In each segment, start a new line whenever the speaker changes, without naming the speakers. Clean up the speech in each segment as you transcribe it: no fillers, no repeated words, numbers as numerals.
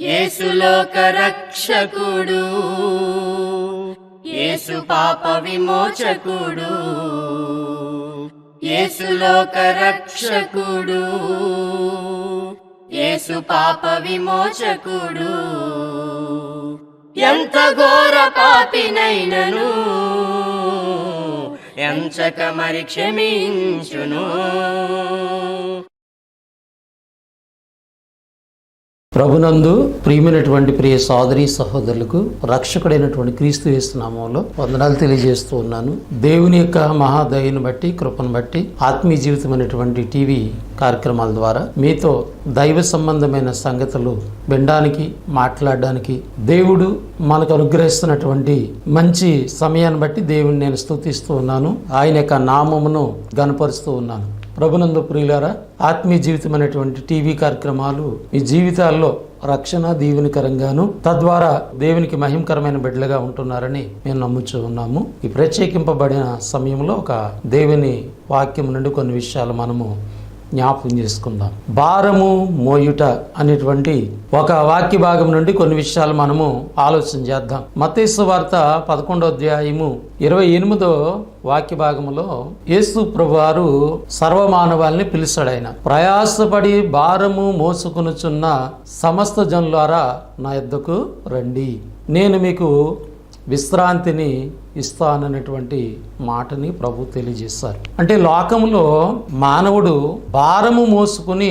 యేసు లోక రక్షకుడు, యేసు పాప విమోచకుడు, యేసు లోక రక్షకుడు, యేసు పాప విమోచకుడు. ఎంత ఘోర పాపినైనను ఎంచక మరి క్షమించును.
ప్రభునందు ప్రియమైనటువంటి ప్రియ సోదరి సహోదరులకు రక్షకుడైనటువంటి క్రీస్తు యేసు నామములో వందనాలు తెలియజేస్తూ ఉన్నాను. దేవుని యొక్క మహాదయను బట్టి, కృపను బట్టి ఆత్మీయ జీవితం అనేటువంటి టీవీ కార్యక్రమాల ద్వారా మీతో దైవ సంబంధమైన సంగతులు వినడానికి, మాట్లాడడానికి దేవుడు మనకు అనుగ్రహిస్తున్నటువంటి మంచి సమయాన్ని బట్టి దేవుని నేను స్తుతిస్తూ ఉన్నాను. ఆయన యొక్క నామమును గణపరుస్తూ ఉన్నాను. ప్రభునందు ప్రియులారా, ఆత్మీయ జీవితం అనేటువంటి టీవీ కార్యక్రమాలు మీ జీవితాల్లో రక్షణ దీవెనకరంగాను, తద్వారా దేవునికి మహిమకరమైన బిడ్డలుగా ఉంటున్నారని మేము నమ్ముచూ ఉన్నాము. ఈ ప్రత్యేకింపబడిన సమయంలో ఒక దేవుని వాక్యం నుండి కొన్ని విషయాలు మనము జ్ఞాపకం చేసుకుందాం. భారము మోయుట అనేటువంటి ఒక వాక్య భాగం నుండి కొన్ని విషయాలు మనము ఆలోచన చేద్దాం. మత్తయి సువార్త 11వ అధ్యాయము 28వ వాక్య భాగములో యేసు ప్రభువారు సర్వమానవాల్ని పిలిచాడు. ఆయన ప్రయాసపడి భారము మోసుకొనుచున్న సమస్త జనులారా నా యొద్దకు రండి, నేను మీకు విశ్రాంతిని ఇస్తాననేటువంటి మాటని ప్రభు తెలియజేశారు. అంటే లోకంలో మానవుడు భారము మోసుకుని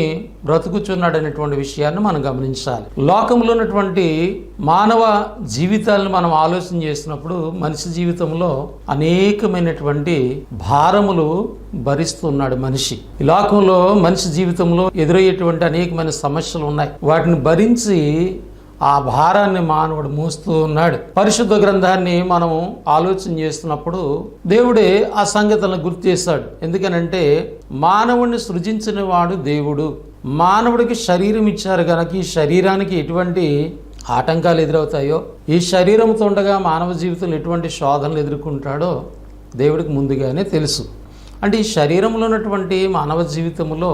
బ్రతుకుచున్నాడు అనేటువంటి విషయాన్ని మనం గమనించాలి. లోకంలో ఉన్నటువంటి మానవ జీవితాలను మనం ఆలోచన చేసినప్పుడు మనిషి జీవితంలో అనేకమైనటువంటి భారములు భరిస్తున్నాడు మనిషి. ఈ లోకంలో మనిషి జీవితంలో ఎదురయ్యేటువంటి అనేకమైన సమస్యలు ఉన్నాయి. వాటిని భరించి ఆ భారాన్ని మానవుడు మోస్తూ ఉన్నాడు. పరిశుద్ధ గ్రంథాన్ని మనం ఆలోచన చేస్తున్నప్పుడు దేవుడే ఆ సంగతులను గుర్తు చేశాడు. ఎందుకనంటే మానవుడిని సృజించిన వాడు దేవుడు. మానవుడికి శరీరం ఇచ్చారు కనుక ఈ శరీరానికి ఎటువంటి ఆటంకాలు ఎదురవుతాయో, ఈ శరీరంతో ఉండగా మానవ జీవితంలో ఎటువంటి శోధనలు ఎదుర్కొంటాడో దేవుడికి ముందుగానే తెలుసు. అంటే ఈ శరీరంలో ఉన్నటువంటి మానవ జీవితంలో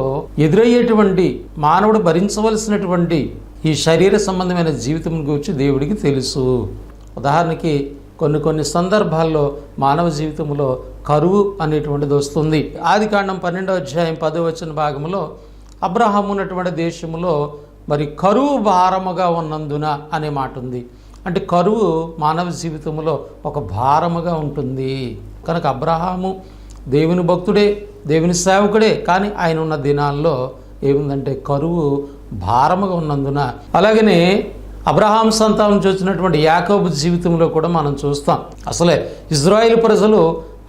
ఎదురయ్యేటువంటి మానవుడు భరించవలసినటువంటి ఈ శరీర సంబంధమైన జీవితం గురించి దేవుడికి తెలుసు. ఉదాహరణకి కొన్ని సందర్భాల్లో మానవ జీవితంలో కరువు అనేటువంటిది వస్తుంది. ఆదికాండం 12వ అధ్యాయం 10వ వచన భాగంలో అబ్రహాము ఉన్నటువంటి దేశంలో మరి కరువు భారముగా ఉన్నందున అనే మాట ఉంది. అంటే కరువు మానవ జీవితంలో ఒక భారముగా ఉంటుంది. కనుక అబ్రహాము దేవుని భక్తుడే, దేవుని సేవకుడే, కానీ ఆయన ఉన్న దినాల్లో ఏముందంటే కరువు భారముగా ఉన్నందున. అలాగనే అబ్రహాం సంతానం చూసినటువంటి యాకోబు జీవితంలో కూడా మనం చూస్తాం. అసలే ఇజ్రాయేల్ ప్రజలు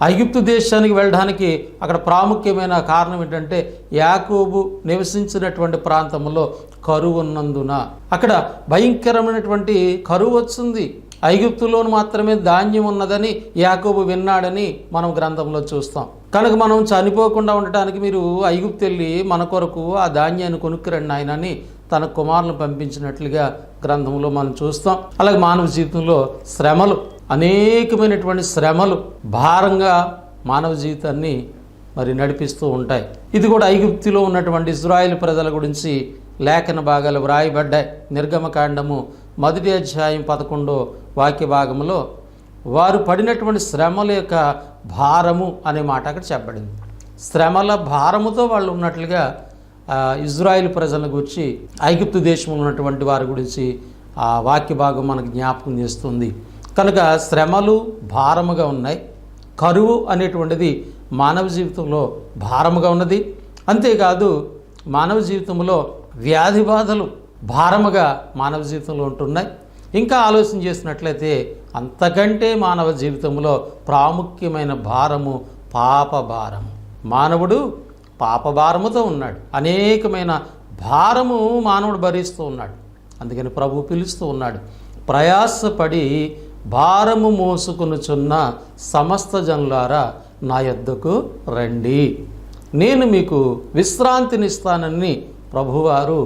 ఐగుప్తు దేశానికి వెళ్ళడానికి అక్కడ ప్రాముఖ్యమైన కారణం ఏంటంటే యాకోబు నివసించినటువంటి ప్రాంతంలో కరువు ఉన్నందున అక్కడ భయంకరమైనటువంటి కరువు వచ్చింది. ఐగుప్తులోను మాత్రమే ధాన్యం ఉన్నదని యాకోబు విన్నాడని మనం గ్రంథంలో చూస్తాం. కనుక మనం చనిపోకుండా ఉండటానికి మీరు ఐగుప్తు వెళ్ళి మన కొరకు ఆ ధాన్యాన్ని కొనుక్కురండి ఆయనని తన కుమారులను పంపించినట్లుగా గ్రంథంలో మనం చూస్తాం. అలాగే మానవ జీవితంలో శ్రమలు, అనేకమైనటువంటి శ్రమలు భారంగా మానవ జీవితాన్ని మరి నడిపిస్తూ ఉంటాయి. ఇది కూడా ఐగుప్తులో ఉన్నటువంటి ఇజ్రాయేల్ ప్రజల గురించి లేఖన భాగాలు వ్రాయబడ్డాయి. నిర్గమకాండము 1వ అధ్యాయం 11వ వాక్య భాగంలో వారు పడినటువంటి శ్రమల యొక్క భారము అనే మాట అక్కడ చెప్పబడింది. శ్రమల భారముతో వాళ్ళు ఉన్నట్లుగా ఇజ్రాయేల్ ప్రజల గురించి, ఐగుప్తు దేశంలో ఉన్నటువంటి వారి గురించి ఆ వాక్య భాగం మనకు జ్ఞాపకం చేస్తుంది. కనుక శ్రమలు భారముగా ఉన్నాయి. కరువు అనేటువంటిది మానవ జీవితంలో భారముగా ఉన్నది. అంతేకాదు మానవ జీవితంలో వ్యాధి బాధలు భారముగా మానవ జీవితంలో ఉంటున్నాయి. ఇంకా ఆలోచన చేసినట్లయితే అంతకంటే మానవ జీవితంలో ప్రాముఖ్యమైన భారము పాప భారము. మానవుడు పాప భారముతో ఉన్నాడు. అనేకమైన భారము మానవుడు భరిస్తూ ఉన్నాడు. అందుకని ప్రభు పిలుస్తూ ఉన్నాడు, ప్రయాసపడి భారము మోసుకొనుచున్న సమస్త జనులారా నా యొద్దకు రండి, నేను మీకు విశ్రాంతినిస్తానని ప్రభువారు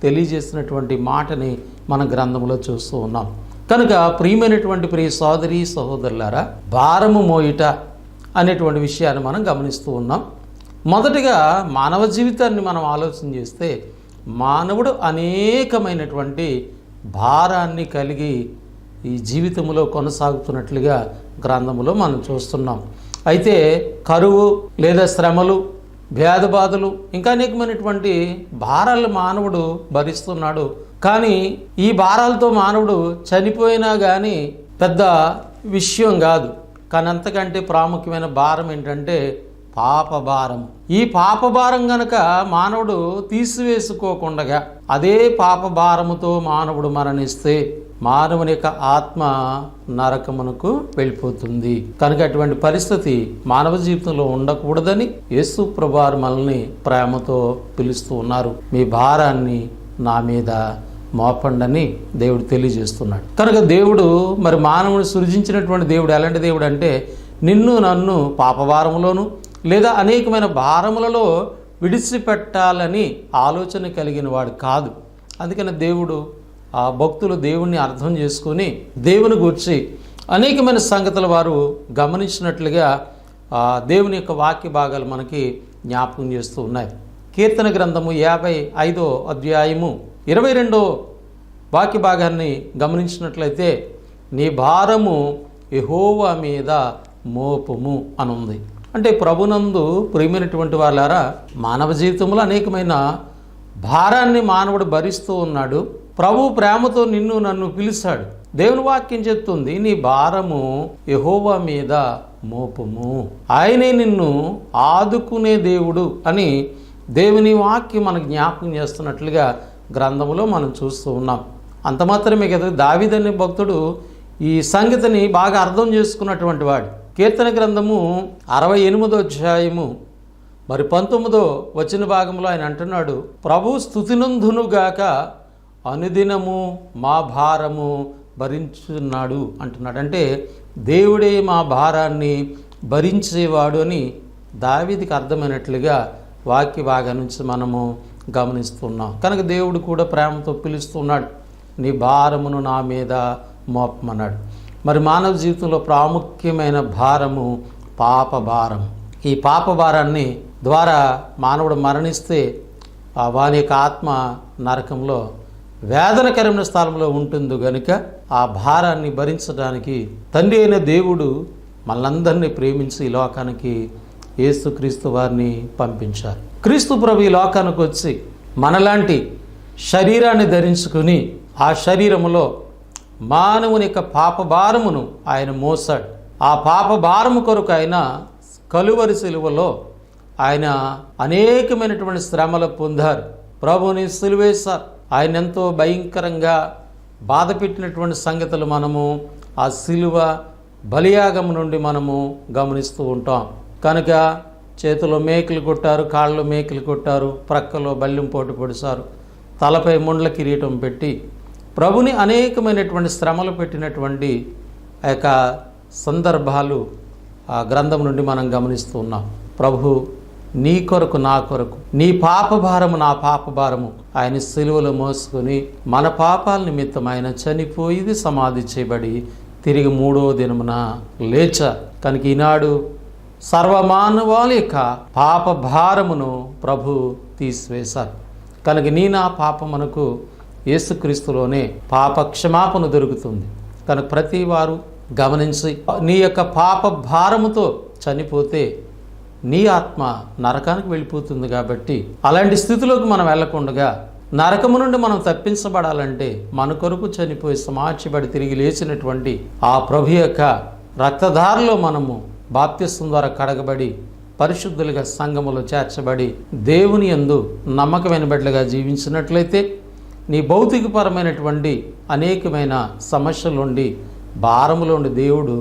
తెలియజేసినటువంటి మాటని మన గ్రంథంలో చూస్తూ ఉన్నాం. కనుక ప్రియమైనటువంటి ప్రియ సోదరి సహోదరులారా, భారము మోయుట అనేటువంటి విషయాన్ని మనం గమనిస్తూ ఉన్నాం. మొదటిగా మానవ జీవితాన్ని మనం ఆలోచన చేస్తే మానవుడు అనేకమైనటువంటి భారాన్ని కలిగి ఈ జీవితంలో కొనసాగుతున్నట్లుగా గ్రంథములో మనం చూస్తున్నాం. అయితే కరువు లేదా శ్రమలు, వ్యాధిబాధలు ఇంకా అనేకమైనటువంటి భారాలు మానవుడు భరిస్తున్నాడు. కానీ ఈ భారాలతో మానవుడు చనిపోయినా కానీ పెద్ద విషయం కాదు. కానీ అంతకంటే ప్రాముఖ్యమైన భారం ఏంటంటే పాప భారం. ఈ పాప భారం గనక మానవుడు తీసివేసుకోకుండా అదే పాప భారముతో మానవుడు మరణిస్తే మానవుని యొక్క ఆత్మ నరకమునకు వెళ్ళిపోతుంది. కనుక అటువంటి పరిస్థితి మానవ జీవితంలో ఉండకూడదని యేసు ప్రభువారు మనల్ని ప్రేమతో పిలుస్తూ ఉన్నారు. మీ భారాన్ని నా మీద మోపండని దేవుడు తెలియజేస్తున్నాడు. కనుక దేవుడు మరి మానవుని సృజించినటువంటి దేవుడు ఎలాంటి దేవుడు అంటే నిన్ను నన్ను పాపభారములోను లేదా అనేకమైన భారములలో విడిచిపెట్టాలని ఆలోచన కలిగిన వాడు కాదు. అందుకని దేవుడు ఆ భక్తులు దేవుణ్ణి అర్థం చేసుకొని దేవుని గూర్చి అనేకమైన సంగతులు వారు గమనించినట్లుగా దేవుని యొక్క వాక్య భాగాలు మనకి జ్ఞాపకం చేస్తూ ఉన్నాయి. కీర్తన గ్రంథము 55వ అధ్యాయము 22వ వాక్య భాగాన్ని గమనించినట్లయితే నీ భారము యెహోవా మీద మోపుము అనుంది. అంటే ప్రభునందు ప్రియమైనటువంటి వాళ్ళారా, మానవ జీవితంలో అనేకమైన భారాన్ని మానవుడు భరిస్తూ ఉన్నాడు. ప్రభు ప్రేమతో నిన్ను నన్ను పిలిచాడు. దేవుని వాక్యం చెప్తుంది, నీ భారము యెహోవా మీద మోపుము, ఆయనే నిన్ను ఆదుకునే దేవుడు అని దేవుని వాక్యం మనకు జ్ఞాపకం చేస్తున్నట్లుగా గ్రంథములో మనం చూస్తూ ఉన్నాం. అంత మాత్రమే కదా, దావీదు అనే భక్తుడు ఈ సంగతిని బాగా అర్థం చేసుకున్నటువంటి వాడు. కీర్తన గ్రంథము 68వ అధ్యాయము మరి 19వ వచన భాగంలో ఆయన అంటున్నాడు, ప్రభు స్తుతినందునుగాక అనుదినము మా భారము భరించున్నాడు అంటున్నాడు. అంటే దేవుడే మా భారాన్ని భరించేవాడు అని దావీదుకి అర్థమైనట్లుగా వాక్య భాగం నుంచి మనము గమనిస్తున్నాం. కనుక దేవుడు కూడా ప్రేమతో పిలుస్తున్నాడు, నీ భారమును నా మీద మోపమన్నాడు. మరి మానవ జీవితంలో ప్రాముఖ్యమైన భారము పాప భారం. ఈ పాప భారాన్ని ద్వారా మానవుడు మరణిస్తే వాని యొక్క ఆత్మ నరకంలో వేదనకరమైన స్థలంలో ఉంటుంది. కనుక ఆ భారాన్ని భరించడానికి తండ్రి అయిన దేవుడు మనందరినీ ప్రేమించి ఈ లోకానికి యేసుక్రీస్తు వారిని పంపించారు. క్రీస్తు ప్రభు ఈ లోకానికి వచ్చి మనలాంటి శరీరాన్ని ధరించుకుని ఆ శరీరములో మానవుని యొక్క పాప భారమును ఆయన మోసాడు. ఆ పాప భారము కొరకు ఆయన కలువరి సిలువలో ఆయన అనేకమైనటువంటి శ్రమలు పొందారు. ప్రభుని సిలువేశారు. ఆయన ఎంతో భయంకరంగా బాధ పెట్టినటువంటి సంగతులు మనము ఆ సిలువ బలియాగం నుండి మనము గమనిస్తూ ఉంటాం. కనుక చేతిలో మేకులు కొట్టారు, కాళ్ళలో మేకులు కొట్టారు, ప్రక్కలో బల్లెం పోటు పొడిచారు, తలపై ముండ్ల కిరీటం పెట్టి ప్రభుని అనేకమైనటువంటి శ్రమలు పెట్టినటువంటి ఆ యొక్క సందర్భాలు ఆ గ్రంథం నుండి మనం గమనిస్తూ ఉన్నాం. ప్రభు నీ కొరకు నా కొరకు, నీ పాప భారము నా పాప భారము ఆయన సిలువలో మోసుకొని మన పాపాల నిమిత్తం ఆయన చనిపోయి సమాధి చేయబడి తిరిగి 3వ దినమున లేచారు. కనుక ఈనాడు సర్వమానవాళి యొక్క పాప భారమును ప్రభు తీసివేశారు. కనుక నీ నా పాపమునకు యేసుక్రీస్తులోనే పాప క్షమాపణ దొరుకుతుంది. కనుక ప్రతి వారు గమనించి నీ యొక్క పాప భారముతో చనిపోతే నీ ఆత్మ నరకానికి వెళ్ళిపోతుంది. కాబట్టి అలాంటి స్థితిలోకి మనం వెళ్ళకుండా నరకము నుండి మనం తప్పించబడాలంటే మన కొరకు చనిపోయి సమాధించబడి తిరిగి లేచినటువంటి ఆ ప్రభు యొక్క రక్తధారలో మనము బాప్తిస్వం ద్వారా కడగబడి పరిశుద్ధులుగా సంఘములో చేర్చబడి దేవుని యందు నమ్మకమైన బిడ్డలుగా జీవించినట్లయితే నీ భౌతికపరమైనటువంటి అనేకమైన సమస్యల నుండి భారములో ఉండి దేవుడు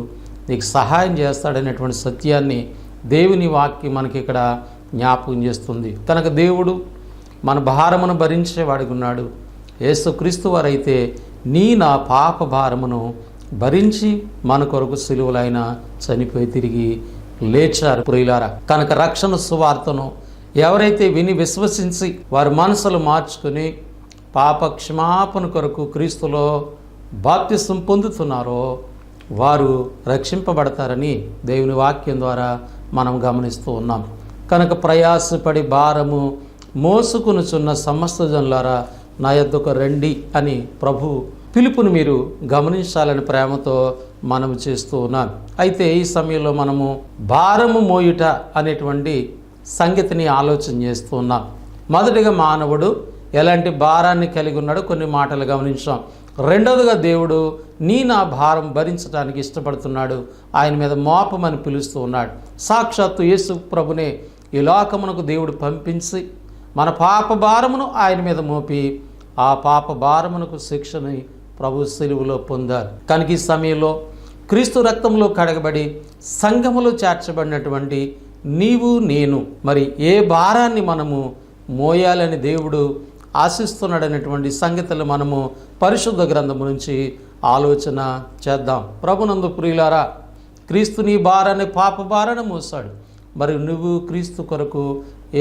నీకు సహాయం చేస్తాడనేటువంటి సత్యాన్ని దేవుని వాక్యం మనకి ఇక్కడ జ్ఞాపకం చేస్తుంది. కనుక దేవుడు మన భారమును భరించేవాడిగా ఉన్నాడు. యేసుక్రీస్తు వారైతే నీ నా పాప భారమును భరించి మన కొరకు సిలువలైన చనిపోయి తిరిగి లేచారు ప్రియులారా. కనుక రక్షణ సువార్తను ఎవరైతే విని విశ్వసించి వారి మనసులు మార్చుకుని పాప క్షమాపణ కొరకు క్రీస్తులో బాప్తిసం పొందుతున్నారో వారు రక్షింపబడతారని దేవుని వాక్యం ద్వారా మనం గమనిస్తూ ఉన్నాం. కనుక ప్రయాసపడి భారము మోసుకునుచున్న సమస్త జనులారా నా యొద్దకు రండి అని ప్రభు పిలుపుని మీరు గమనించాలని ప్రేమతో మనం చేస్తూ ఉన్నాను. అయితే ఈ సమయంలో మనము భారము మోయుట అనేటువంటి సంగతిని ఆలోచన చేస్తూ ఉన్నాం. మొదటిగా మానవుడు ఎలాంటి భారాన్ని కలిగి ఉన్నాడో కొన్ని మాటలు గమనించాం. రెండవదిగా దేవుడు నా భారం భరించడానికి ఇష్టపడుతున్నాడు, ఆయన మీద మోపమని పిలుస్తూ ఉన్నాడు. సాక్షాత్తు యేసు ప్రభునే ఈ లోకమునకు దేవుడు పంపించి మన పాప భారమును ఆయన మీద మోపి ఆ పాప భారమునకు శిక్షని ప్రభు శిలువలో పొందారు. కనుక ఈ సమయంలో క్రీస్తు రక్తంలో కడగబడి సంఘములో చేర్చబడినటువంటి నీవు నేను మరి ఏ భారాన్ని మనము మోయాలని దేవుడు ఆశిస్తున్నాడనేటువంటి సంగతులు మనము పరిశుద్ధ గ్రంథము నుంచి ఆలోచన చేద్దాం. ప్రభునందు ప్రియులారా, క్రీస్తు నీ భారాన్ని పాప భారాన్ని మోసాడు. మరి నువ్వు క్రీస్తు కొరకు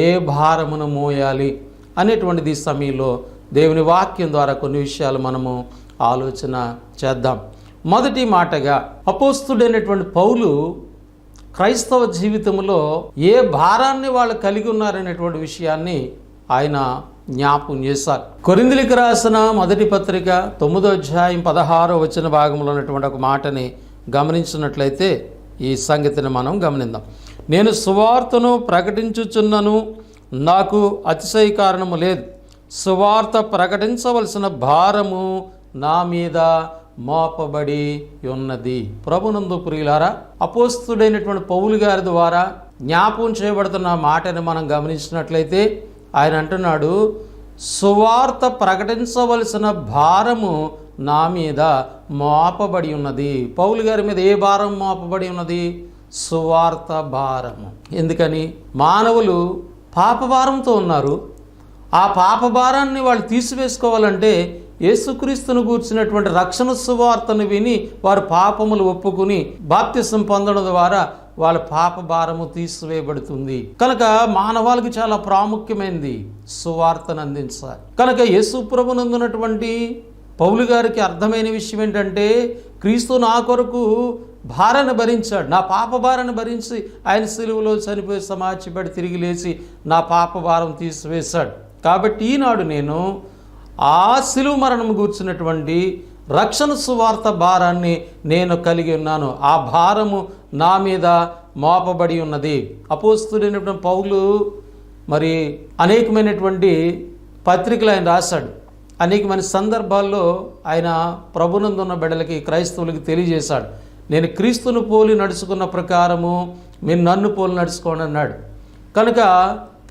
ఏ భారమును మోయాలి అనేటువంటిది ఈ సమయంలో దేవుని వాక్యం ద్వారా కొన్ని విషయాలు మనము ఆలోచన చేద్దాం. మొదటి మాటగా అపోస్తుడైనటువంటి పౌలు క్రైస్తవ జీవితంలో ఏ భారాన్ని వాళ్ళు కలిగి ఉన్నారనేటువంటి విషయాన్ని ఆయన జ్ఞాపకం చేశారు. కొరింథీయులకు రాసిన మొదటి పత్రిక 9వ అధ్యాయం 16వ వచన భాగంలో ఉన్నటువంటి ఒక మాటని గమనించినట్లయితే ఈ సంగతిని మనం గమనిద్దాం. నేను సువార్తను ప్రకటించుచున్నను, నాకు అతిశయ కారణము లేదు. సువార్త ప్రకటించవలసిన భారము నా మీద మోపబడి ఉన్నది. ప్రభునందు ప్రియులారా, అపోస్తుడైనటువంటి పౌలు గారి ద్వారా జ్ఞాపకం చేయబడుతున్న మాటని మనం గమనించినట్లయితే ఆయన అంటున్నాడు, సువార్త ప్రకటించవలసిన భారము నా మీద మోపబడి ఉన్నది. పౌలు గారి మీద ఏ భారం మోపబడి ఉన్నది? సువార్త భారము. ఎందుకని? మానవులు పాప భారంతో ఉన్నారు. ఆ పాప భారాన్ని వాళ్ళు తీసివేసుకోవాలంటే యేసుక్రీస్తును గూర్చినటువంటి రక్షణ సువార్తను విని వారు పాపములు ఒప్పుకుని బాప్తిసం పొందడం ద్వారా వాళ్ళ పాప భారము తీసివేయబడుతుంది. కనుక మానవాళికి చాలా ప్రాముఖ్యమైనది సువార్తను అందించాలి. కనుక యేసు ప్రభునందున్నటువంటి పౌలు గారికి అర్థమైన విషయం ఏంటంటే, క్రీస్తు నా కొరకు భారాన్ని భరించాడు, నా పాప భారాన్ని భరించి ఆయన సిలువలో చనిపోయి సమాధిపడి తిరిగి లేచి నా పాప భారం తీసివేశాడు. కాబట్టి ఈనాడు నేను ఆ సిలువ మరణం కూర్చున్నటువంటి రక్షణ సువార్త భారాన్ని నేను కలిగి ఉన్నాను. ఆ భారము నా మీద మోపబడి ఉన్నది. అపోస్తుడైనటువంటి పౌలు మరి అనేకమైనటువంటి పత్రికలు ఆయన రాశాడు. అనేకమైన సందర్భాల్లో ఆయన ప్రభునందున్న బిడ్డలకి, క్రైస్తవులకి తెలియజేశాడు, నేను క్రీస్తును పోలి నడుచుకున్న ప్రకారము మీరు నన్ను పోలి నడుచుకోండి అన్నాడు. కనుక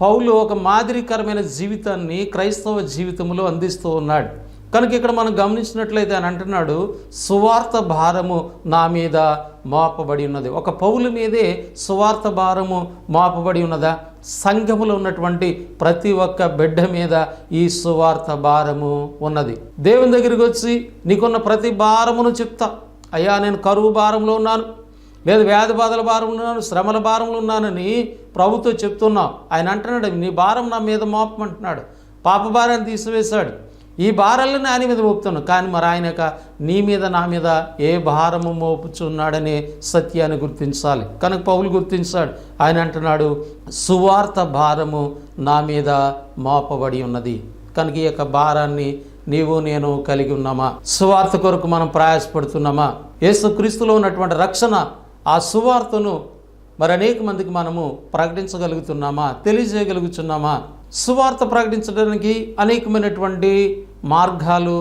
పౌలు ఒక మాదిరికరమైన జీవితాన్ని క్రైస్తవ జీవితంలో అందిస్తూ ఉన్నాడు. కనుక ఇక్కడ మనం గమనించినట్లయితే ఆయన అంటున్నాడు, సువార్త భారము నా మీద మోపబడి ఉన్నది. ఒక పౌలు మీదే సువార్త భారము మోపబడి ఉన్నదా? సంఘములో ఉన్నటువంటి ప్రతి ఒక్క బిడ్డ మీద ఈ సువార్త భారము ఉన్నది. దేవుని దగ్గరికి వచ్చి నీకున్న ప్రతి భారమును చెప్తా, అయ్యా నేను కరువు భారంలో ఉన్నాను, లేదా వ్యాధి బాధల భారంలో ఉన్నాను, శ్రమల భారంలో ఉన్నానని ప్రభుతో చెప్తున్నావు. ఆయన అంటున్నాడు, నీ భారం నా మీద మోపమంటున్నాడు. పాప భారాన్ని తీసివేశాడు, ఈ భారాలను ఆయన మీద మోపుతున్నాను. కానీ మరి ఆయనక నీ మీద నా మీద ఏ భారము మోపుచున్నాడనే సత్యాన్ని గుర్తించాలి. కనుక పౌలు గుర్తించాడు. ఆయన అంటున్నాడు, సువార్త భారము నా మీద మోపబడి ఉన్నది. కనుక ఈ యొక్క భారాన్ని నీవు నేను కలిగి ఉన్నామా? సువార్త కొరకు మనం ప్రయాసపడుతున్నామా? యేసుక్రీస్తులో ఉన్నటువంటి రక్షణ, ఆ సువార్తను మరి అనేక మందికి మనము ప్రకటించగలుగుతున్నామా? తెలియజేయగలుగుతున్నామా? సువార్త ప్రకటించడానికి అనేకమైనటువంటి మార్గాలు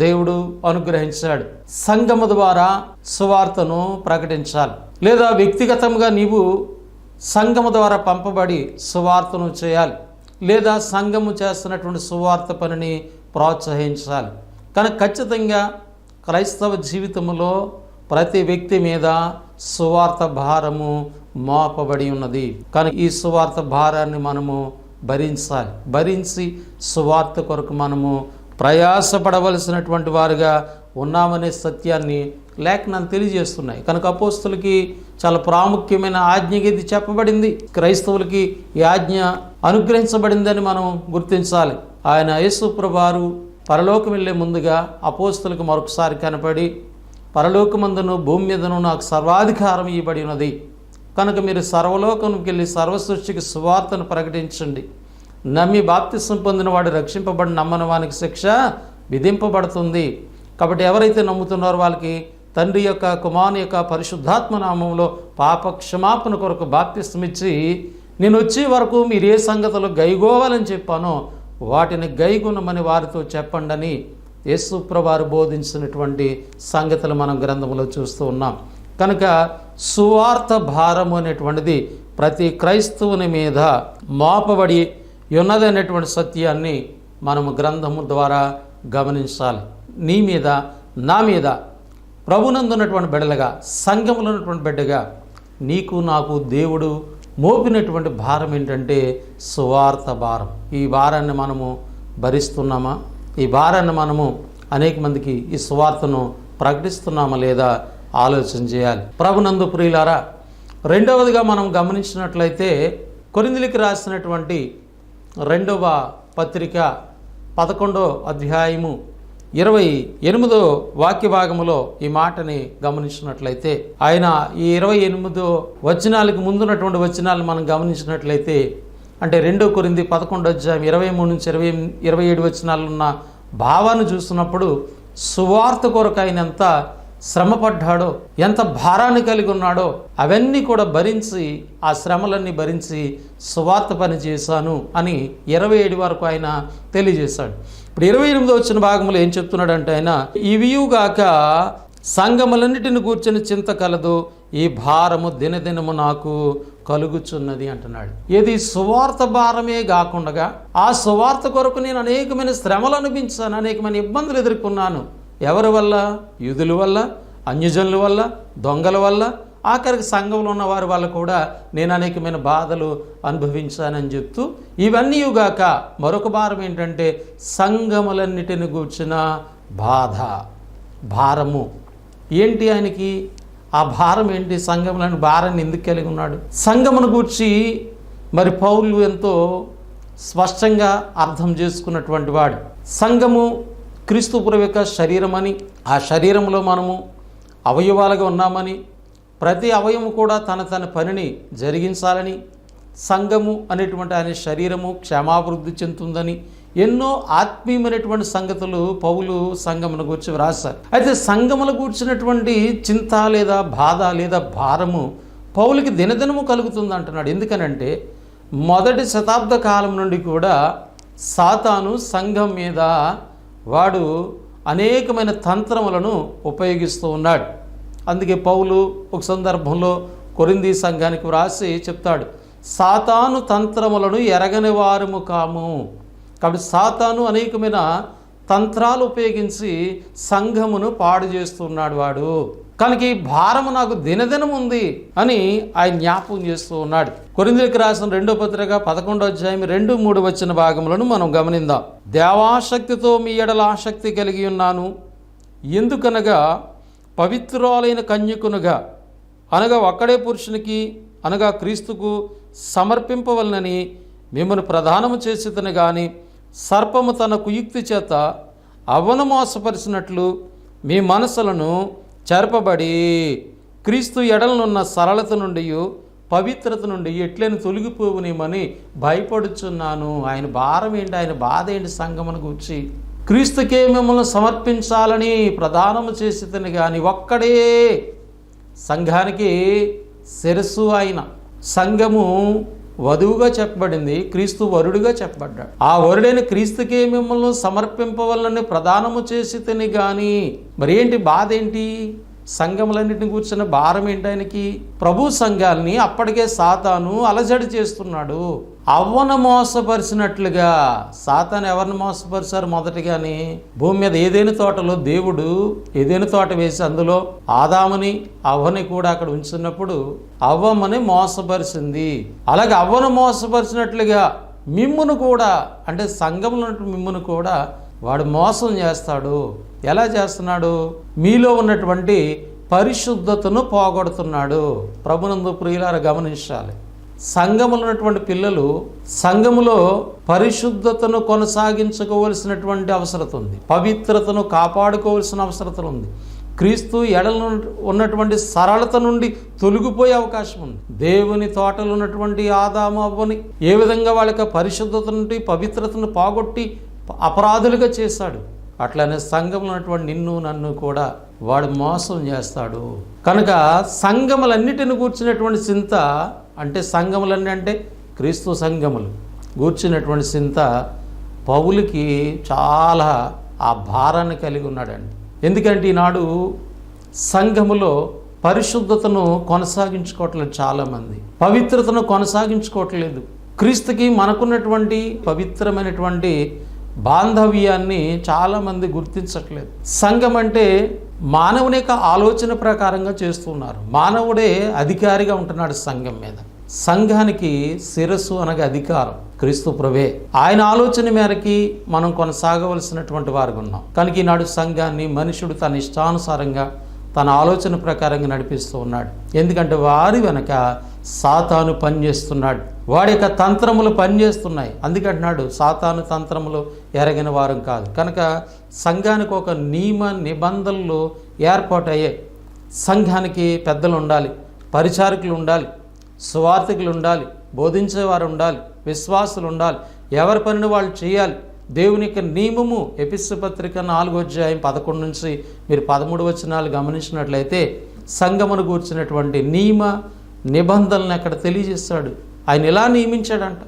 దేవుడు అనుగ్రహించాడు. సంఘము ద్వారా సువార్తను ప్రకటించాలి, లేదా వ్యక్తిగతంగా నీవు సంఘము ద్వారా పంపబడి సువార్తను చేయాలి, లేదా సంఘము చేస్తున్నటువంటి సువార్త పనిని ప్రోత్సహించాలి. కనుక ఖచ్చితంగా క్రైస్తవ జీవితంలో ప్రతి వ్యక్తి మీద సువార్త భారము మోపబడి ఉన్నది. కానీ ఈ సువార్త భారాన్ని మనము భరించాలి. భరించి సువార్త కొరకు మనము ప్రయాసపడవలసినటువంటి వారుగా ఉన్నామనే సత్యాన్ని లేఖనాలు తెలియజేస్తున్నాయి. కనుక అపోస్తులకి చాలా ప్రాముఖ్యమైన ఆజ్ఞగా ఇది చెప్పబడింది. క్రైస్తవులకి ఈ ఆజ్ఞ అనుగ్రహించబడిందని మనం గుర్తించాలి. ఆయన యేసు ప్రభువారు పరలోకం వెళ్ళే ముందుగా అపోస్తులకు మరొకసారి కనపడి, పరలోకమందును భూమి మీదను నాకు సర్వాధికారం ఇవ్వబడి ఉన్నది, కనుక మీరు సర్వలోకంకి వెళ్ళి సర్వ సృష్టికి సువార్తను ప్రకటించండి, నమ్మి బాప్తిస్మం పొందిన వాడు రక్షింపబడి నమ్మని వానికి శిక్ష విధింపబడుతుంది. కాబట్టి ఎవరైతే నమ్ముతున్నారో వాళ్ళకి తండ్రి యొక్క, కుమారుని యొక్క పరిశుద్ధాత్మ నామంలో పాప క్షమాపణ కొరకు బాప్తిస్మం ఇచ్చి, నేను వచ్చే వరకు మీరు ఏ సంగతులు గైగోవాలని చెప్పానో వాటిని గైగుణమని వారితో చెప్పండి అని యేసుప్రభువారు బోధించినటువంటి సంగతులు మనం గ్రంథంలో చూస్తూ ఉన్నాం. కనుక సువార్త భారము అనేటువంటిది ప్రతి క్రైస్తవుని మీద మోపబడి ఉన్నదనేటువంటి సత్యాన్ని మనము గ్రంథము ద్వారా గమనించాలి. నీ మీద, నా మీద, ప్రభునందున్నటువంటి బిడ్డలుగా, సంఘములో ఉన్నటువంటి బిడ్డగా నీకు నాకు దేవుడు మోపినటువంటి భారం ఏంటంటే సువార్త భారం. ఈ భారాన్ని మనము భరిస్తున్నామా? ఈ భారాన్ని మనము అనేక మందికి ఈ సువార్తను ప్రకటిస్తున్నామా లేదా ఆలోచన చేయాలి. ప్రభునందు ప్రియులారా, రెండవదిగా మనం గమనించినట్లయితే కొరింథీయులకు రాసినటువంటి 2వ పత్రిక 11వ అధ్యాయము 28వ వాక్య భాగములో ఈ మాటని గమనించినట్లయితే, ఆయన ఈ 28వ వచనాలకు ముందున్నటువంటి వచనాలను మనం గమనించినట్లయితే, అంటే 2 కొరింథీ 11వ అధ్యాయం 23 నుంచి 27 వచనాలు ఉన్న భావాన్ని చూస్తున్నప్పుడు సువార్త కొరకు ఆయన ఎంత శ్రమపడ్డాడో, ఎంత భారాన్ని కలిగి ఉన్నాడో అవన్నీ కూడా భరించి, ఆ శ్రమలన్నీ భరించి సువార్త పని చేశాను అని 27 వరకు ఆయన తెలియజేశాడు. ఇప్పుడు 28వ వచ్చిన భాగంలో ఏం చెప్తున్నాడంటే ఆయన, ఇవియుగాక సంఘములన్నిటిని కూర్చొని చింత కలదు, ఈ భారము దినదినము నాకు కలుగుచున్నది అంటున్నాడు. ఇది సువార్త భారమే కాకుండా ఆ సువార్త కొరకు నేను అనేకమైన శ్రమలు అనిపించాను, అనేకమైన ఇబ్బందులు ఎదుర్కొన్నాను. ఎవరి వల్ల? యూదుల వల్ల, అన్యజనుల వల్ల, దొంగల వల్ల, ఆఖరికి సంఘంలో ఉన్న వారి వల్ల కూడా నేను అనేకమైన బాధలు అనుభవించానని చెప్తూ, ఇవన్నీయుగాక మరొక భారం ఏంటంటే సంఘములన్నిటిని గూర్చిన బాధ, భారము. ఏంటి ఆయనకి ఆ భారం ఏంటి? సంఘములని భారాన్ని ఎందుకు కలిగి ఉన్నాడు? సంఘమును గూర్చి మరి పౌలు ఎంతో స్పష్టంగా అర్థం చేసుకున్నటువంటి వాడు. సంఘము క్రీస్తు ప్రభు యొక్క శరీరం అని, ఆ శరీరంలో మనము అవయవాలుగా ఉన్నామని, ప్రతి అవయవం కూడా తన పనిని జరిగించాలని, సంఘము అనేటువంటి ఆయన శరీరము క్షేమాభివృద్ధి చెందుతుందని ఎన్నో ఆత్మీయమైనటువంటి సంగతులు పౌలు సంఘమును గూర్చి వ్రాశారు. అయితే సంఘమును గూర్చినటువంటి చింత లేదా బాధ లేదా భారము పౌలుకి దినదినము కలుగుతుంది అంటున్నాడు. ఎందుకనంటే మొదటి శతాబ్ద కాలం నుండి కూడా సాతాను సంఘం మీద వాడు అనేకమైన తంత్రములను ఉపయోగిస్తూ ఉన్నాడు. అందుకే పౌలు ఒక సందర్భంలో కొరింథీ సంఘానికి వ్రాసి చెప్తాడు, సాతాను తంత్రములను ఎరగని వారము కాము. కాబట్టి సాతాను అనేకమైన తంత్రాలు ఉపయోగించి సంఘమును పాడు చేస్తున్నాడు వాడు. కనుక ఈ భారము నాకు దినదినం ఉంది అని ఆయన జ్ఞాపకం చేస్తూ ఉన్నాడు. కొరింథీయులకు రాసిన 2వ పత్రిక 11వ అధ్యాయం 2-3 వచ్చిన భాగములను మనం గమనిద్దాం. దేవాశక్తితో మీ ఎడల ఆసక్తి కలిగి ఉన్నాను, ఎందుకనగా పవిత్రురాలైన కన్యకునుగా, అనగా ఒక్కడే పురుషునికి అనగా క్రీస్తుకు సమర్పింపవలనని మిమ్మల్ని ప్రదానము చేసేతను గాని, సర్పము తన కుయుక్తి చేత అవ్వను మోసపరిచినట్లు మీ మనసులను చెరపబడి క్రీస్తు ఎడలనున్న సరళత నుండి పవిత్రత నుండి ఎట్లని తొలగిపోవునేమని భయపడుచున్నాను. ఆయన భారం ఏంటి? ఆయన బాధ ఏంటి? సంఘమును గూర్చి క్రీస్తుకే మిమ్మల్ని సమర్పించాలని ప్రదానము చేసేతని కానీ, ఒక్కడే సంఘానికి శిరస్సు ఆయన. సంఘము వధువుగా చెప్పబడింది, క్రీస్తు వరుడుగా చెప్పబడ్డాడు. ఆ వరుడైన క్రీస్తుకే మిమ్మల్ని సమర్పింపవలనని ప్రదానము చేసేతని కానీ, మరి ఏంటి బాధ ఏంటి? సంఘములన్నింటిని కూర్చున్న భారం ఏంటి ఆయనకి? ప్రభు సంఘాలని అప్పటికే సాతాను అలజడి చేస్తున్నాడు. అవ్వను మోసపరిచినట్లుగా. సాతాను ఎవరిని మోసపరిచారు? మొదటిగాని భూమి మీద ఏదైనా తోటలో దేవుడు ఏదైనా తోట వేసి అందులో ఆదాముని అవ్వని కూడా అక్కడ ఉంచినప్పుడు అవ్వమ్మని మోసపరిచింది. అలాగే అవ్వను మోసపరిచినట్లుగా మిమ్మును కూడా, అంటే సంఘంలో మిమ్మును కూడా వాడు మోసం చేస్తాడు. ఎలా చేస్తున్నాడు? మీలో ఉన్నటువంటి పరిశుద్ధతను పోగొడుతున్నాడు. ప్రభునందు ప్రియులారా గమనించాలి. సంఘములో ఉన్నటువంటి పిల్లలు సంఘములో పరిశుద్ధతను కొనసాగించుకోవలసినటువంటి అవసరం ఉంది, పవిత్రతను కాపాడుకోవాల్సిన అవసరం ఉంది. క్రీస్తు ఎడల ఉన్నటువంటి సరళత నుండి తొలగిపోయే అవకాశం ఉంది. దేవుని తోటలో ఉన్నటువంటి ఆదాము అవ్వని ఏ విధంగా వాళ్ళకి పరిశుద్ధత నుండి పవిత్రతను పోగొట్టి అపరాధులుగా చేశాడు, అట్లనే సంఘంలో ఉన్నటువంటి నిన్ను నన్ను కూడా వాడు మోసం చేస్తాడు. కనుక సంఘములన్నిటిని కూర్చున్నటువంటి చింత, అంటే సంఘములన్నీ అంటే క్రీస్తు సంఘములు కూర్చున్నటువంటి చింత పౌలుకి చాలా ఆ భారాన్ని కలిగి ఉన్నాడండి. ఎందుకంటే ఈనాడు సంఘములో పరిశుద్ధతను కొనసాగించుకోవట్లేదు, చాలామంది పవిత్రతను కొనసాగించుకోవట్లేదు. క్రీస్తుకి మనకున్నటువంటి పవిత్రమైనటువంటి బాంధవ్యాన్ని చాలామంది గుర్తించట్లేదు. సంఘం అంటే మానవుని యొక్క ఆలోచన ప్రకారంగా చేస్తున్నారు. మానవుడే అధికారిగా ఉంటున్నాడు సంఘం మీద. సంఘానికి శిరస్సు అనగా అధికారం క్రీస్తు ప్రభువే. ఆయన ఆలోచన మేరకి మనం కొనసాగవలసినటువంటి వారుగా ఉన్నాం. కనుక ఈనాడు సంఘాన్ని మనుషుడు తన ఇష్టానుసారంగా తన ఆలోచన ప్రకారంగా నడిపిస్తూ ఉన్నాడు. ఎందుకంటే వారి వెనక సాతాను పనిచేస్తున్నాడు, వాడి యొక్క తంత్రములు పనిచేస్తున్నాయి. అందుకంటున్నాడు సాతాను తంత్రములు ఎరగిన వారం కాదు. కనుక సంఘానికి ఒక నియమ నిబంధనలు ఏర్పాటయ్యాయి. సంఘానికి పెద్దలు ఉండాలి, పరిచారకులు ఉండాలి, సువార్థికులు ఉండాలి, బోధించేవారు ఉండాలి, విశ్వాసులు ఉండాలి, ఎవరి పనిని వాళ్ళు చేయాలి. దేవుని యొక్క నియమము ఎఫెసీ పత్రిక 4:11 నుంచి మీరు 13 వచనాలు గమనించినట్లయితే సంఘమును కూర్చున్నటువంటి నియమ నిబంధనలను అక్కడ తెలియజేస్తాడు. ఆయన ఎలా నియమించాడంట,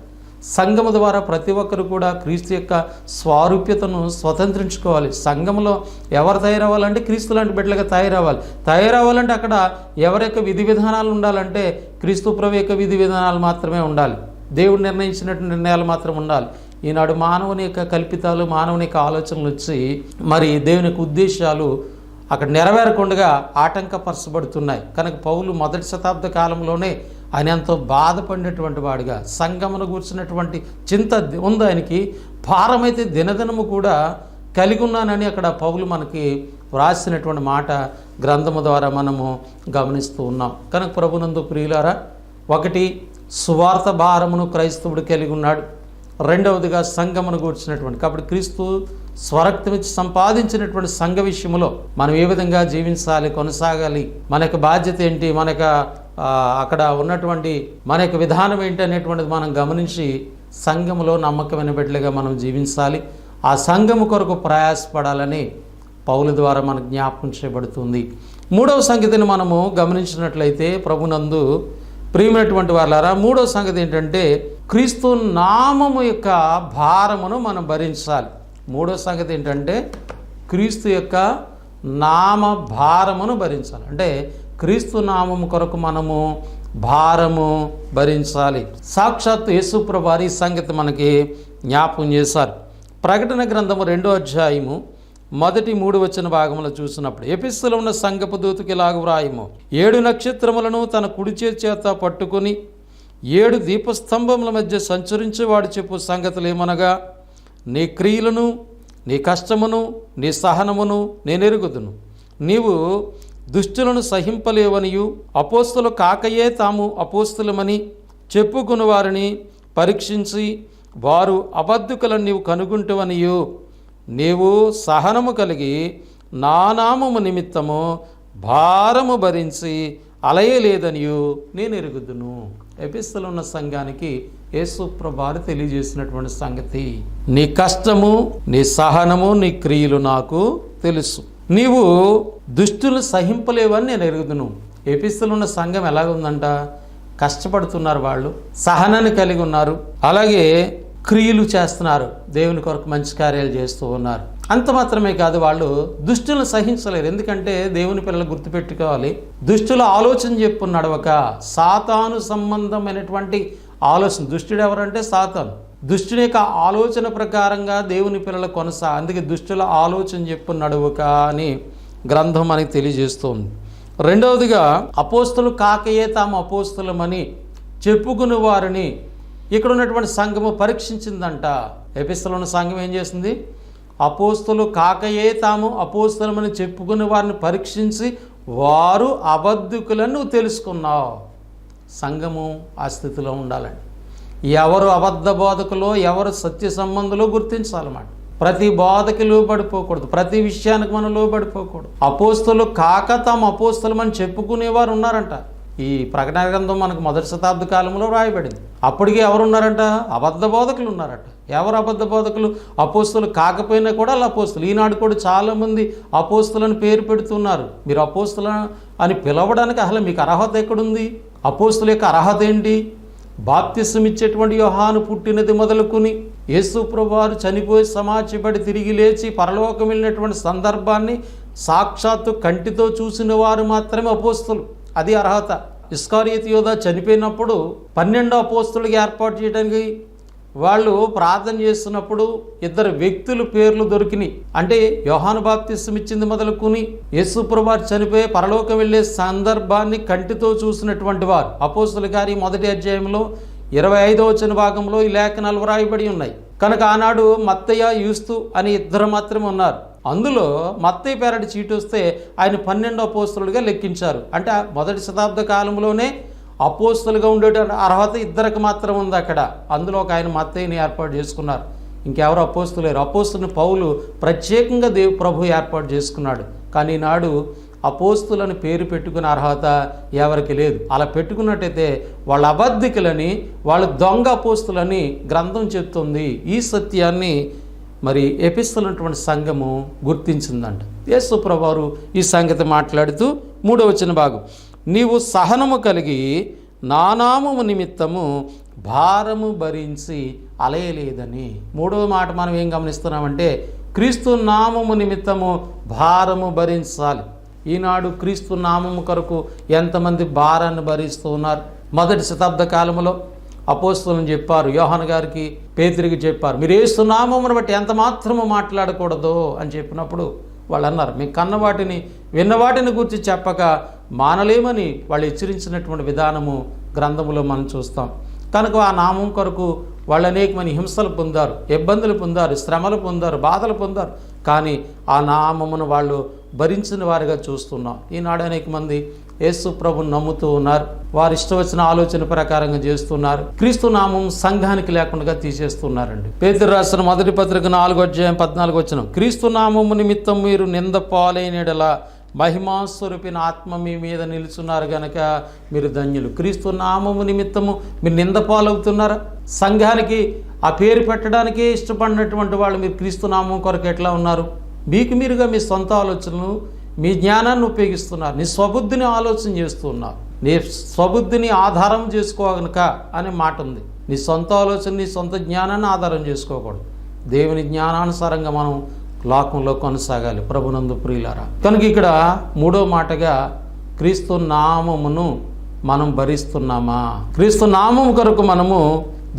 సంఘము ద్వారా ప్రతి ఒక్కరు కూడా క్రీస్తు యొక్క స్వారూప్యతను స్వతంత్రించుకోవాలి. సంఘంలో ఎవరు తయారవ్వాలంటే క్రీస్తు లాంటి బిడ్డలుగా తయారవ్వాలంటే అక్కడ ఎవరి యొక్క విధి విధానాలు ఉండాలంటే క్రీస్తు ప్రభు యొక్క విధి విధానాలు మాత్రమే ఉండాలి. దేవుడు నిర్ణయించినటువంటి నిర్ణయాలు మాత్రం ఉండాలి. ఈనాడు మానవుని యొక్క కల్పితాలు, మానవుని యొక్క ఆలోచనలు వచ్చి మరి దేవుని యొక్క ఉద్దేశాలు అక్కడ నెరవేరకుండా ఆటంకపరచబడుతున్నాయి. కనుక పౌలు మొదటి శతాబ్ద కాలంలోనే ఆయన ఎంతో బాధపడినటువంటి వాడుగా, సంఘమును కూర్చున్నటువంటి చింత ఉంది ఆయనకి, భారమైతే దినదినము కూడా కలిగి ఉన్నానని అక్కడ పౌలు మనకి వ్రాసినటువంటి మాట గ్రంథము ద్వారా మనము గమనిస్తూ ఉన్నాం. కనుక ప్రభునందు ప్రియులారా, ఒకటి సువార్త భారమును క్రైస్తవుడు కలిగి ఉన్నాడు. రెండవదిగా సంఘమును కూర్చున్నటువంటి, కాబట్టి క్రీస్తు స్వరక్తం ఇచ్చి సంపాదించినటువంటి సంఘ విషయంలో మనం ఏ విధంగా జీవించాలి, కొనసాగాలి, మన యొక్క బాధ్యత ఏంటి, మన యొక్క అక్కడ ఉన్నటువంటి మన యొక్క విధానం ఏంటి అనేటువంటిది మనం గమనించి సంఘములో నమ్మకమైన బిడ్డలుగా మనం జీవించాలి. ఆ సంఘము కొరకు ప్రయాసపడాలని పౌలు ద్వారా మనకు జ్ఞాపకం చేయబడుతుంది. మూడవ సంగతిని మనము గమనించినట్లయితే ప్రభునందు ప్రియమైనటువంటి వాళ్ళారా, మూడవ సంగతి ఏంటంటే క్రీస్తు నామము యొక్క భారమును మనం భరించాలి. మూడవ సంగతి ఏంటంటే క్రీస్తు యొక్క నామ భారమును భరించాలి. అంటే క్రీస్తు నామము కొరకు మనము భారము భరించాలి. సాక్షాత్తు యేసుప్రభు వారి సంగతి మనకి జ్ఞాపకం చేశారు. ప్రకటన గ్రంథము 2వ అధ్యాయము 1-3 వచ్చిన భాగంలో చూసినప్పుడు, ఎఫెసులో ఉన్న సంఘపు దూతకి ఇలాగ వ్రాయము, 7 నక్షత్రములను తన కుడి చేత పట్టుకుని 7 దీపస్తంభముల మధ్య సంచరించేవాడు చెప్పు సంగతులు ఏమనగా, నీ క్రియలను, నీ కష్టమును, నీ సహనమును నేను ఎరుగుదును. నీవు దుష్టులను సహింపలేవనియు, అపోస్తులు కాకయే తాము అపోస్తులమని చెప్పుకుని వారిని పరీక్షించి వారు అబద్ధకులను నీవు కనుగొంటువనియు, నీవు సహనము కలిగి నా నామము నిమిత్తము భారము భరించి అలయలేదనియు నేను ఎరుగుదును. ఎఫెసులో ఉన్న సంఘానికి యేసు ప్రభువు తెలియజేసినటువంటి సంగతి, నీ కష్టము, నీ సహనము, నీ క్రియలు నాకు తెలుసు. నీవు దుష్టులు సహింపలేవని నేను ఎరుగుదును. ఎఫెసులో ఉన్న సంఘం ఎలాగుందంట, కష్టపడుతున్నారు, వాళ్ళు సహనాన్ని కలిగి ఉన్నారు, అలాగే క్రియలు చేస్తున్నారు, దేవుని కొరకు మంచి కార్యాలు చేస్తూ ఉన్నారు. అంత మాత్రమే కాదు, వాళ్ళు దుష్టులను సహించలేరు. ఎందుకంటే దేవుని పిల్లలు గుర్తుపెట్టుకోవాలి, దుష్టుల ఆలోచన చెప్పు నడవక, సాతాను సంబంధమైనటువంటి ఆలోచన. దుష్టుడు ఎవరంటే సాతాను. దుష్టుని యొక్క ఆలోచన ప్రకారంగా దేవుని పిల్లల అందుకే దుష్టుల ఆలోచన చెప్పు నడవక అని గ్రంథం మనకి తెలియజేస్తుంది. రెండవదిగా, అపోస్తులు కాకయే తాము అపోస్తులమని చెప్పుకునే వారిని ఇక్కడ ఉన్నటువంటి సంఘము పరీక్షించిందంట. ఎఫెసులో ఉన్న సంఘం ఏం చేసింది, అపోస్తులు కాకయే తాము అపోస్తులమని చెప్పుకునే వారిని పరీక్షించి వారు అబద్ధకులను నువ్వు తెలుసుకున్నావు. సంఘము ఆ స్థితిలో ఉండాలండి. ఎవరు అబద్ధ బోధకులో, ఎవరు సత్య సంబంధులో గుర్తించాలన్నమాట. ప్రతి బోధకి లోబడిపోకూడదు, ప్రతి విషయానికి మనం లోబడిపోకూడదు. అపోస్తలు కాక తాము అపోస్తలమని చెప్పుకునేవారు ఉన్నారంట. ఈ ప్రకటన గ్రంథం మనకు మొదటి శతాబ్ద కాలంలో రాయబడింది. అప్పటికి ఎవరు ఉన్నారంట? అబద్ధ బోధకులు ఉన్నారట. ఎవరు అబద్ధ బోధకులు? అపోస్తలు కాకపోయినా కూడా వాళ్ళు అపోస్తలు. ఈనాడు కూడా చాలామంది అపోస్తలని పేరు పెడుతున్నారు. మీరు అపోస్తల అని పిలవడానికి అసలు మీకు అర్హత ఎక్కడుంది? అపోస్తల యొక్క అర్హత ఏంటి? బాప్తిసం ఇచ్చేటువంటి యోహాను పుట్టినది మొదలుకొని యేసు ప్రభువారు చనిపోయి సమాధిపడి తిరిగి లేచి పరలోకం వెళ్ళినటువంటి సందర్భాన్ని సాక్షాత్తు కంటితో చూసిన వారు మాత్రమే అపోస్తలు. అది అర్హత. ఇస్కారియోతు యోధా చనిపోయినప్పుడు 12 అపోస్తలుగా ఏర్పాటు చేయడానికి వాళ్ళు ప్రార్థన చేస్తున్నప్పుడు 2 వ్యక్తుల పేర్లు దొరికినాయి. అంటే యోహాను బాప్తిసం ఇచ్చింది మొదలుకొని యేసు ప్రభువారు చనిపోయి పరలోకం వెళ్ళే సందర్భాన్ని కంటితో చూసినటువంటి వారు అపోస్తల గారి 1వ అధ్యాయంలో 25వ వచన భాగంలో ఈ లేఖనాలు వ్రాయబడి ఉన్నాయి. కనుక ఆనాడు మత్తయ్య, యూస్తు అని 2 మాత్రమే ఉన్నారు. అందులో మత్తయి పేరటి చీటు వస్తే ఆయన 12 అపోస్తలుగా లెక్కించారు. అంటే మొదటి శతాబ్ద కాలంలోనే అపోస్తలుగా ఉండేటువంటి అర్హత 2కి మాత్రం ఉంది అక్కడ. అందులో ఒక ఆయన మత్తయిని ఏర్పాటు చేసుకున్నారు. ఇంకెవరు అపోస్తలు లేరు. అపోస్తుని పౌలు ప్రత్యేకంగా ప్రభు ఏర్పాటు చేసుకున్నాడు. కానీ ఈనాడు అపోస్తులని పేరు పెట్టుకునే అర్హత ఎవరికి లేదు. అలా పెట్టుకున్నట్టయితే వాళ్ళ అబద్ధికులని, వాళ్ళ దొంగ అపోస్తులని గ్రంథం చెప్తుంది. ఈ సత్యాన్ని మరి ఎఫెసులోని సంఘము గుర్తించిందంట. యేసు ప్రభువారు ఈ సంగతి మాట్లాడుతూ 3వ వచన భాగం, నీవు సహనము కలిగి నా నామము నిమిత్తము భారము భరించి అలయలేదని. 3వ మాట మనం ఏం గమనిస్తున్నామంటే క్రీస్తు నామము నిమిత్తము భారము భరించాలి. ఈనాడు క్రీస్తు నామము కొరకు ఎంతమంది భారాన్ని భరిస్తూ ఉన్నారు. మొదటి శతాబ్ద కాలంలో అపోస్తలుని చెప్పారు, యోహాను గారికి, పేతురికి చెప్పారు, మీరు యేసు నామమును బట్టి ఎంత మాత్రము మాట్లాడకూడదు అని చెప్పినప్పుడు వాళ్ళు అన్నారు, మీ కన్నవాటిని విన్నవాటిని గురించి చెప్పక మానలేమని వాళ్ళు హెచ్చరించినటువంటి విధానము గ్రంథములో మనం చూస్తాం. కనుక ఆ నామం కొరకు వాళ్ళు అనేకమైన హింసలు పొందారు, ఇబ్బందులు పొందారు, శ్రమలు పొందారు, బాధలు పొందారు. కానీ ఆ నామమును వాళ్ళు భరించిన వారిగా చూస్తున్నాం. ఈనాడు అనేక మంది యేసు ప్రభుని నమ్ముతూ ఉన్నారు. వారు ఇష్టం వచ్చిన ఆలోచన ప్రకారంగా చేస్తున్నారు. క్రీస్తు నామం సంఘానికి లేకుండా తీసేస్తున్నారండి. పేతురు రాసిన మొదటి పత్రిక 4వ అధ్యాయం 14వ వచనం, క్రీస్తు నామము నిమిత్తం మీరు నింద పాలైనడలా మహిమాస్వరూపిన ఆత్మ మీ మీద నిలుచున్నారు గనక మీరు ధన్యులు. క్రీస్తు నామము నిమిత్తము మీరు నింద పాలవుతున్నారా? సంఘానికి ఆ పేరు పెట్టడానికే ఇష్టపడినటువంటి వాళ్ళు మీరు క్రీస్తు నామం కొరకు ఎట్లా ఉన్నారు? మీకు మీరుగా మీ సొంత ఆలోచనలు, మీ జ్ఞానాన్ని ఉపయోగిస్తున్నారు. నీ స్వబుద్ధిని ఆలోచన చేస్తూ ఉన్నారు. నీ స్వబుద్ధిని ఆధారం చేసుకోగనక అనే మాట ఉంది. నీ సొంత ఆలోచన, నీ సొంత జ్ఞానాన్ని ఆధారం చేసుకోకూడదు. దేవుని జ్ఞానానుసారంగా మనం లోకంలో కొనసాగాలి. ప్రభునందు ప్రియులారా, కనుక ఇక్కడ 3వ మాటగా క్రీస్తు నామమును మనం భరిస్తున్నామా? క్రీస్తు నామం కొరకు మనము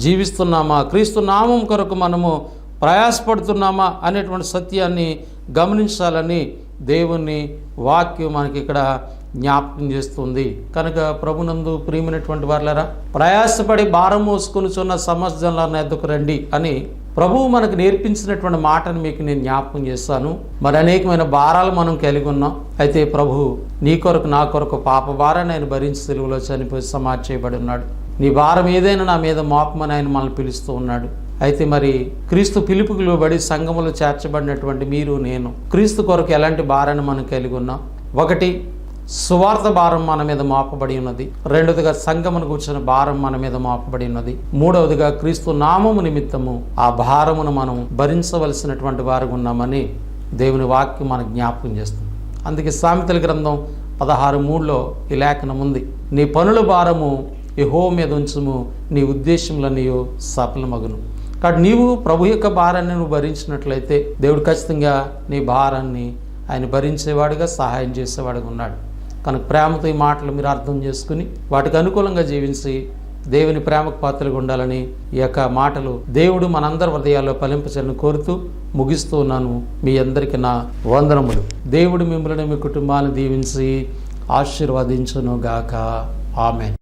జీవిస్తున్నామా? క్రీస్తు నామం కొరకు మనము ప్రయాసపడుతున్నామా అనేటువంటి సత్యాన్ని గమనించాలని దేవుని వాక్యం మనకి ఇక్కడ జ్ఞాపకం చేస్తుంది. కనుక ప్రభునందు ప్రియమైనటువంటి వారులారా, ప్రయాసపడి భారం మోసుకొనిచున్న సమస్యల ఎద్దుకు రండి అని ప్రభువు మనకు నేర్పించినటువంటి మాటను మీకు నేను జ్ఞాపకం చేస్తాను. మరి అనేకమైన భారాలు మనం కలిగి ఉన్నాం. అయితే ప్రభు నీ కొరకు నా కొరకు పాప భారాన్ని ఆయన భరించి సిలువలో చనిపోయి సమాధి చేయబడి ఉన్నాడు. నీ భారం ఏదైనా నా మీద మోపమని ఆయన మనల్ని పిలుస్తూ ఉన్నాడు. అయితే మరి క్రీస్తు పిలుపుకు లోబడి సంఘములో చేర్చబడినటువంటి మీరు, నేను క్రీస్తు కొరకు ఎలాంటి భారాన్ని మనం కలిగి ఉన్నాం? 1, సువార్త భారం మన మీద మోపబడి ఉన్నది. 2వదిగా సంఘమును కూర్చున్న భారం మన మీద మోపబడి ఉన్నది. 3వదిగా క్రీస్తు నామము నిమిత్తము ఆ భారమును మనం భరించవలసినటువంటి వారు ఉన్నామని దేవుని వాక్యం మనకు జ్ఞాపకం చేస్తుంది. అందుకే సామెతల గ్రంథం 16:3లో ఈ లేఖనం ఉంది, నీ పనుల భారము యెహోవా మీద ఉంచుము, నీ ఉద్దేశములన్నీ సఫలమగును. కాబట్టి నీవు ప్రభు యొక్క భారాన్ని నువ్వు భరించినట్లయితే దేవుడు ఖచ్చితంగా నీ భారాన్ని ఆయన భరించేవాడుగా, సహాయం చేసేవాడుగా ఉన్నాడు. కనుక ప్రేమతో ఈ మాటలు మీరు అర్థం చేసుకుని వాటికి అనుకూలంగా జీవించి దేవుని ప్రేమకు పాత్రలుగా ఉండాలని ఈ యొక్క మాటలు దేవుడు మనందరి హృదయాల్లో ఫలింపచేయాలని కోరుతూ ముగిస్తూ ఉన్నాను. మీ అందరికీ నా వందనములు. దేవుడు మిమ్మల్ని, మీ కుటుంబాన్ని దీవించి ఆశీర్వదించును గాక. ఆమేన్.